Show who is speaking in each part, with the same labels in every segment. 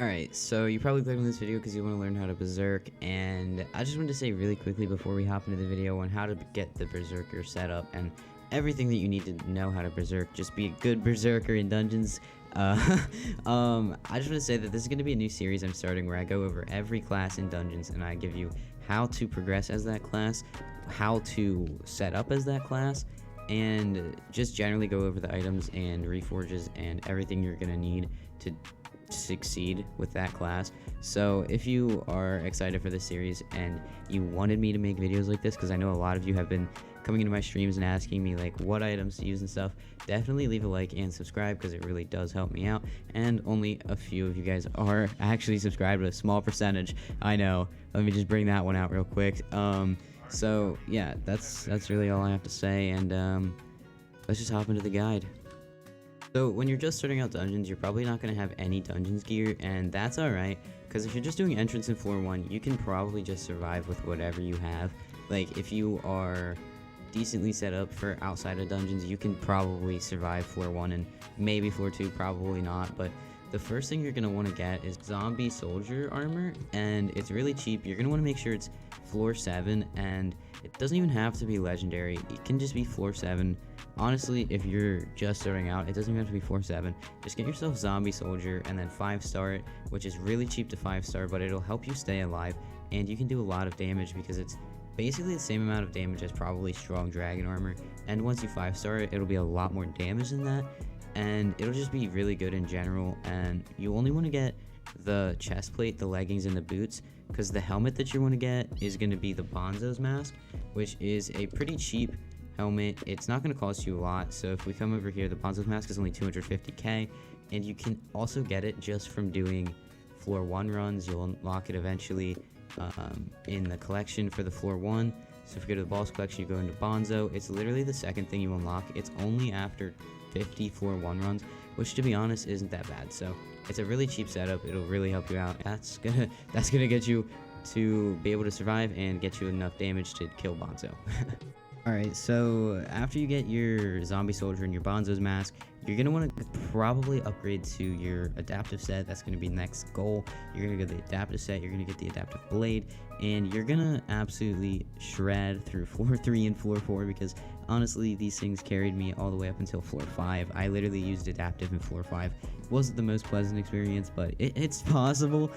Speaker 1: Alright, so you probably clicked on this video because you want to learn how to berserk, and I just wanted to say really quickly before we hop into the video on how to get the berserker set up and everything that you need to know how to berserk. Just be a good berserker in dungeons. I just want to say that this is going to be a new series I'm starting where I go over every class in dungeons and I give you how to progress as that class, how to set up as that class, and just generally go over the items and reforges and everything you're going to need to succeed with that class. So if you are excited for this series and you wanted me to make videos like this, because I know a lot of you have been coming into my streams and asking me like what items to use and stuff, definitely leave a like and subscribe because it really does help me out. And only a few of you guys are actually subscribed, a small percentage, I know. Let me just bring that one out real quick. So yeah, that's really all I have to say, and let's just hop into the guide. So when you're just starting out dungeons, you're probably not going to have any dungeons gear, and that's alright, because if you're just doing entrance in floor 1, you can probably just survive with whatever you have. Like, if you are decently set up for outside of dungeons, you can probably survive floor 1, and maybe floor 2, probably not, but the first thing you're going to want to get is zombie soldier armor, and it's really cheap. You're going to want to make sure it's floor 7, and it doesn't even have to be legendary. It can just be floor 7. Honestly, if you're just starting out, it doesn't even have to be floor 7. Just get yourself zombie soldier and then 5-star it, which is really cheap to 5-star, but it'll help you stay alive, and you can do a lot of damage because it's basically the same amount of damage as probably strong dragon armor, and once you 5-star it, it'll be a lot more damage than that, and it'll just be really good in general. And you only want to get the chest plate, the leggings, and the boots, because the helmet that you want to get is going to be the Bonzo's mask, which is a pretty cheap helmet. It's not going to cost you a lot. So if we come over here, the Bonzo's mask is only 250k, and you can also get it just from doing floor 1 runs. You'll unlock it eventually in the collection for the floor 1. So if you go to the boss collection, you go into Bonzo. It's literally the second thing you unlock. It's only after 50 floor 1 runs, which to be honest isn't that bad. So it's a really cheap setup. It'll really help you out. That's gonna get you to be able to survive and get you enough damage to kill Bonzo. Alright, so after you get your zombie soldier and your Bonzo's mask, you're going to want to probably upgrade to your adaptive set. That's going to be the next goal. You're going to get the adaptive set, you're going to get the adaptive blade, and you're going to absolutely shred through floor 3 and floor 4, because honestly, these things carried me all the way up until floor 5. I literally used adaptive in floor 5. It wasn't the most pleasant experience, but it's possible.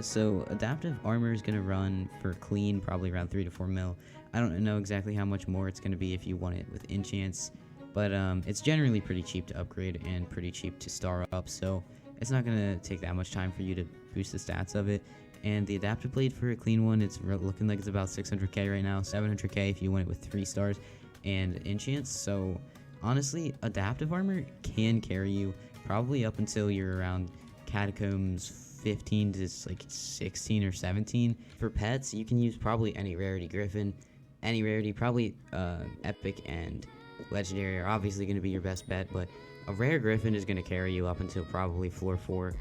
Speaker 1: So adaptive armor is going to run for clean probably around 3 to 4 mil. I don't know exactly how much more it's going to be if you want it with enchants, but it's generally pretty cheap to upgrade and pretty cheap to star up, so it's not going to take that much time for you to boost the stats of it. And the adaptive blade for a clean one, it's looking like it's about 600k right now, 700k if you want it with 3 stars and enchants. So honestly, adaptive armor can carry you probably up until you're around catacombs 15 to like 16 or 17. For pets, you can use probably any rarity griffin. Any rarity, probably epic and legendary are obviously going to be your best bet, but a rare griffin is going to carry you up until probably floor 4.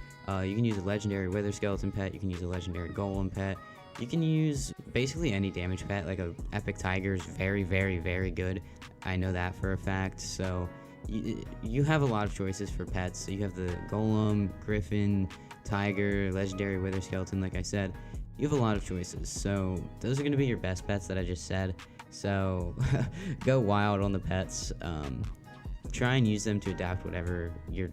Speaker 1: You can use a legendary wither skeleton pet, you can use a legendary golem pet, you can use basically any damage pet. Like a epic tiger is very, very, very good. I know that for a fact. So you have a lot of choices for pets. So you have the golem, griffin, tiger, legendary wither skeleton, like I said. You have a lot of choices, so those are going to be your best pets that I just said. So go wild on the pets. Try and use them to adapt whatever you're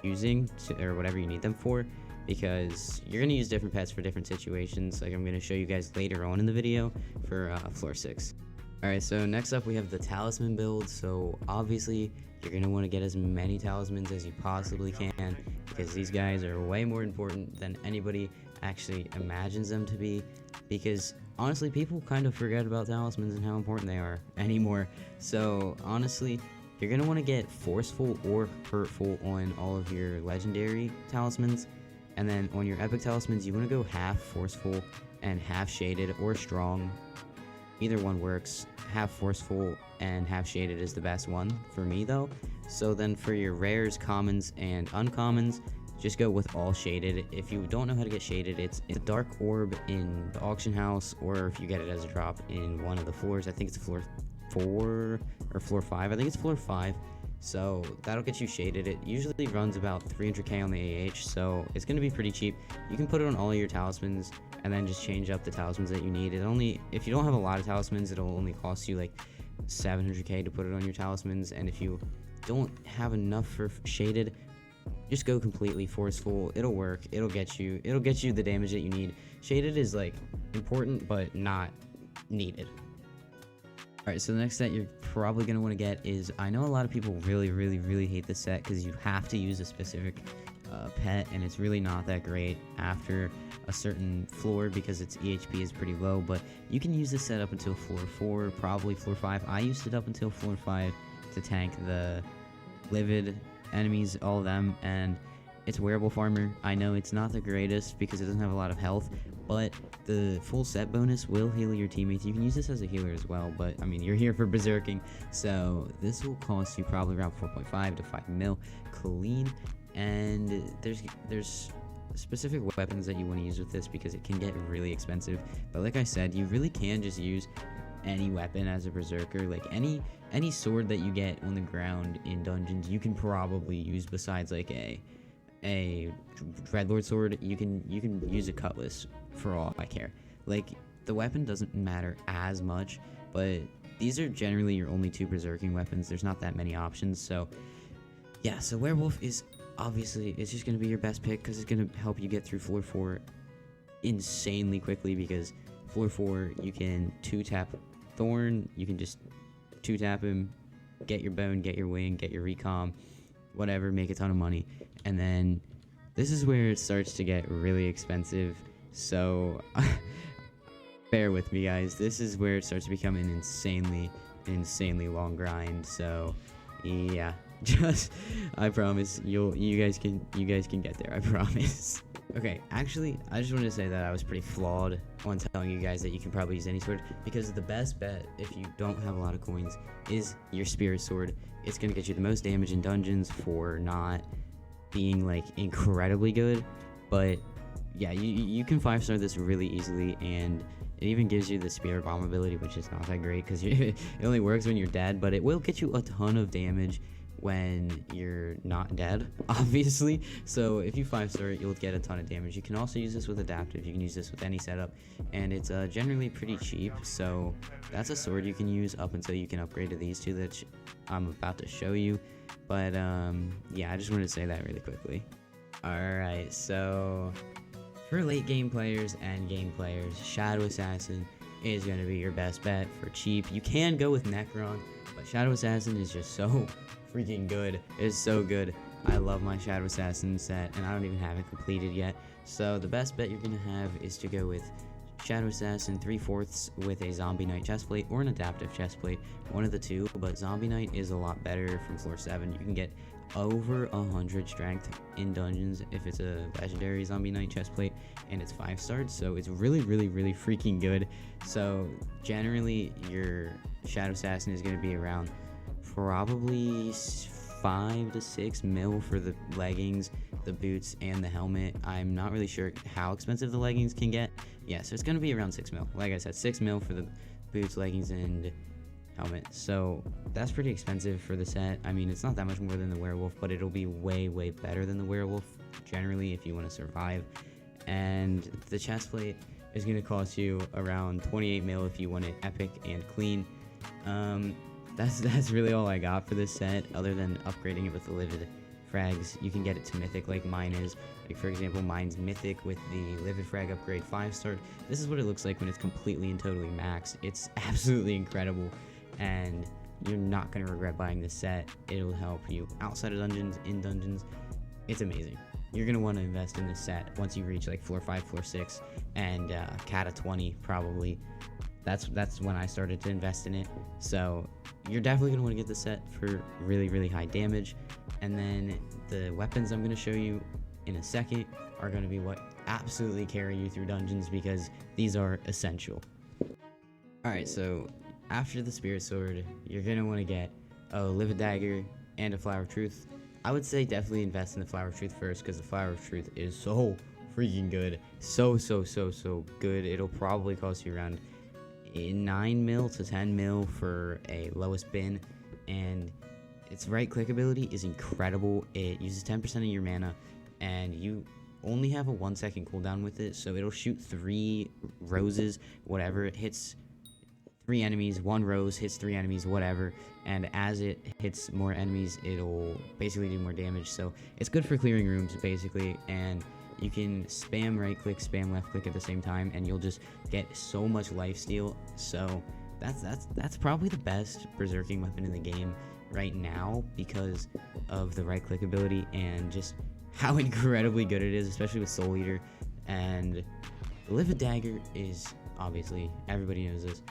Speaker 1: using or whatever you need them for, because you're going to use different pets for different situations, like I'm going to show you guys later on in the video for floor 6. Alright, so next up we have the Talisman Build. So obviously you're going to want to get as many talismans as you possibly can, because these guys are way more important than anybody actually imagines them to be, because honestly people kind of forget about talismans and how important they are anymore. So honestly, you're going to want to get forceful or hurtful on all of your legendary talismans, and then on your epic talismans you want to go half forceful and half shaded or strong. Either one works. Half forceful and half shaded is the best one for me though. So then for your rares, commons, and uncommons, just go with all shaded. If you don't know how to get shaded, it's a dark orb in the auction house, or if you get it as a drop in one of the floors. I think it's floor 4 or floor 5. I think it's floor 5. so that'll get you shaded. It usually runs about 300k on the AH, so it's going to be pretty cheap. You can put it on all your talismans and then just change up the talismans that you need. It only, if you don't have a lot of talismans, it'll only cost you like 700k to put it on your talismans, and if you don't have enough for shaded, just go completely forceful. It'll work. It'll get you the damage that you need. Shaded is like important but not needed. Alright, so the next set you're probably going to want to get is, I know a lot of people really hate this set because you have to use a specific pet, and it's really not that great after a certain floor because its EHP is pretty low, but you can use this set up until floor 4, probably floor 5. I used it up until floor 5 to tank the livid enemies, all of them, and it's Werewolf Armor. I know it's not the greatest because it doesn't have a lot of health, but the full set bonus will heal your teammates. You can use this as a healer as well, but I mean, you're here for berserking, so this will cost you probably around 4.5 to 5 mil clean. And there's specific weapons that you want to use with this because it can get really expensive, but like I said, you really can just use any weapon as a berserker. Like any sword that you get on the ground in dungeons, you can probably use, besides like a dreadlord sword. You can use a cutlass for all I care. Like, the weapon doesn't matter as much, but these are generally your only 2 berserking weapons. There's not that many options, so yeah. So werewolf is obviously, it's just going to be your best pick because it's going to help you get through floor 4 insanely quickly, because floor 4 you can 2-tap Thorn, you can just 2-tap him, get your bone, get your wing, get your recom, whatever, make a ton of money. And then this is where it starts to get really expensive, so bear with me, guys. This is where it starts to become an insanely long grind. So yeah, just, I promise you guys can get there, I promise. Okay, actually, I just wanted to say that I was pretty flawed on telling you guys that you can probably use any sword, because the best bet, if you don't have a lot of coins, is your spirit sword. It's going to get you the most damage in dungeons for not being like incredibly good, but yeah, you can 5-star this really easily, and it even gives you the spirit bomb ability, which is not that great because it only works when you're dead, but it will get you a ton of damage when you're not dead, obviously. So if you 5-star it, you'll get a ton of damage. You can also use this with adaptive. You can use this with any setup, and it's generally pretty cheap. So that's a sword you can use up until you can upgrade to these 2 that I'm about to show you. But yeah, I just wanted to say that really quickly. Alright, so for late game players and game players, Shadow Assassin is going to be your best bet for cheap. You can go with Necron, but Shadow Assassin is just so freaking good. It's so good. I love my Shadow Assassin set, and I don't even have it completed yet. So the best bet you're going to have is to go with Shadow Assassin 3/4 with a Zombie Knight chestplate or an adaptive chestplate, one of the 2, but Zombie Knight is a lot better from floor 7. You can get over 100 strength in dungeons if it's a legendary Zombie Knight chestplate, and it's 5-starred, so it's really freaking good. So generally your Shadow Assassin is going to be around probably 5 to 6 mil for the leggings, the boots, and the helmet. I'm not really sure how expensive the leggings can get. Yeah, so it's going to be around 6 mil. Like I said, 6 mil for the boots, leggings, and helmet. So that's pretty expensive for the set. I mean, it's not that much more than the werewolf, but it'll be way better than the werewolf generally if you want to survive. And the chestplate is going to cost you around 28 mil if you want it epic and clean. That's really all I got for this set, other than upgrading it with the livid frags. You can get it to mythic like mine is. Like, for example, mine's mythic with the livid frag upgrade 5-star. This is what it looks like when it's completely and totally maxed. It's absolutely incredible, and you're not going to regret buying this set. It'll help you outside of dungeons, in dungeons. It's amazing. You're going to want to invest in this set once you reach like floor 5, floor 6, and Kata 20 probably. That's when I started to invest in it. So you're definitely going to want to get the set for really high damage. And then the weapons I'm going to show you in a second are going to be what absolutely carry you through dungeons, because these are essential. Alright, so after the Spirit Sword, you're going to want to get a Livid Dagger and a Flower of Truth. I would say definitely invest in the Flower of Truth first, because the Flower of Truth is so freaking good. So good. It'll probably cost you around 9 mil to 10 mil for a lowest bin, and its right click ability is incredible. It uses 10% of your mana, and you only have a 1-second cooldown with it, so it'll shoot 3 roses, whatever. It hits 3 enemies, 1 rose hits 3 enemies, whatever, and as it hits more enemies, it'll basically do more damage. So it's good for clearing rooms, basically, and you can spam right click, spam left click at the same time, and you'll just get so much lifesteal. So that's probably the best berserking weapon in the game right now because of the right click ability and just how incredibly good it is, especially with Soul Eater. And the Live a Dagger is, obviously, everybody knows this,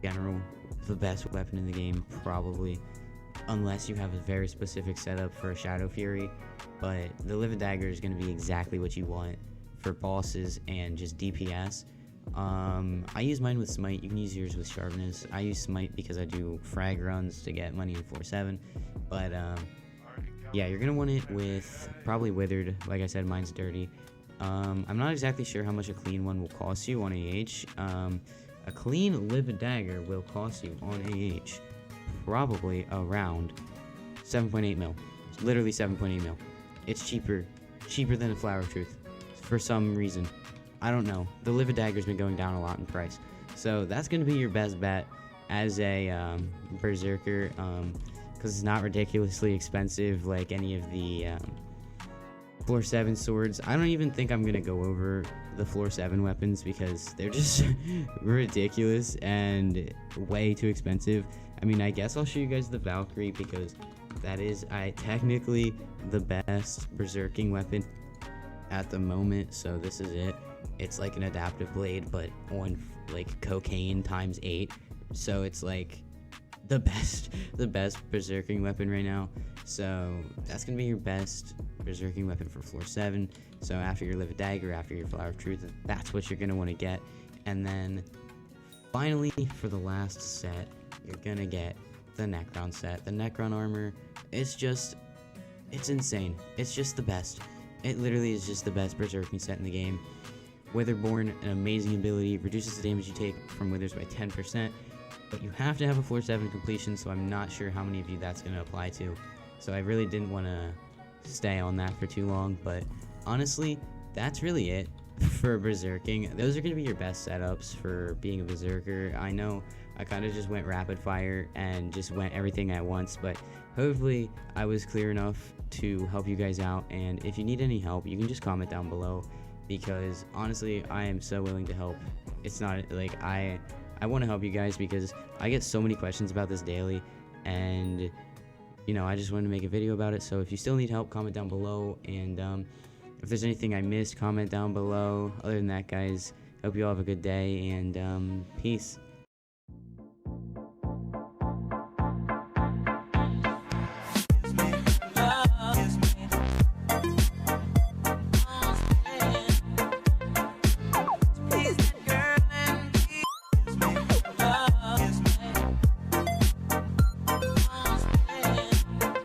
Speaker 1: general, the best weapon in the game, probably, unless you have a very specific setup for a Shadow Fury. But the Live a Dagger is going to be exactly what you want for bosses and just DPS. I use mine with Smite. You can use yours with Sharpness. I use Smite because I do frag runs to get money in 4-7. But yeah, you're gonna want it with probably Withered. Like I said, mine's dirty. I'm not exactly sure how much a clean one will cost you on AH. A clean Live a Dagger will cost you on AH probably around 7.8 mil. It's literally 7.8 mil. It's cheaper than a Flower of Truth for some reason. I don't know. The Live a Dagger's been going down a lot in price, so that's gonna be your best bet as a berserker, because it's not ridiculously expensive like any of the floor 7 swords. I don't even think I'm gonna go over the floor 7 weapons because they're just ridiculous and way too expensive. I mean, I guess I'll show you guys the Valkyrie because that is technically the best berserking weapon at the moment. So this is it. It's like an adaptive blade, but on like cocaine times 8. So it's like the best berserking weapon right now. So that's gonna be your best berserking weapon for floor 7. So after your Live a Dagger, after your Flower of Truth, that's what you're gonna want to get. And then finally, for the last set, you're gonna get the Necron set. The Necron armor, it's insane. It's just the best. It literally is just the best berserking set in the game. Witherborn, an amazing ability, reduces the damage you take from withers by 10%, but you have to have a floor 7 completion, so I'm not sure how many of you that's going to apply to. So I really didn't want to stay on that for too long, but honestly, that's really it for berserking. Those are going to be your best setups for being a berserker. I know I kind of just went rapid fire and just went everything at once, but hopefully I was clear enough to help you guys out. And if you need any help, you can just comment down below, because honestly, I am so willing to help. It's not like I want to help you guys because I get so many questions about this daily, and you know, I just wanted to make a video about it. So if you still need help, comment down below, and if there's anything I missed, comment down below. Other than that, guys, hope you all have a good day, and peace.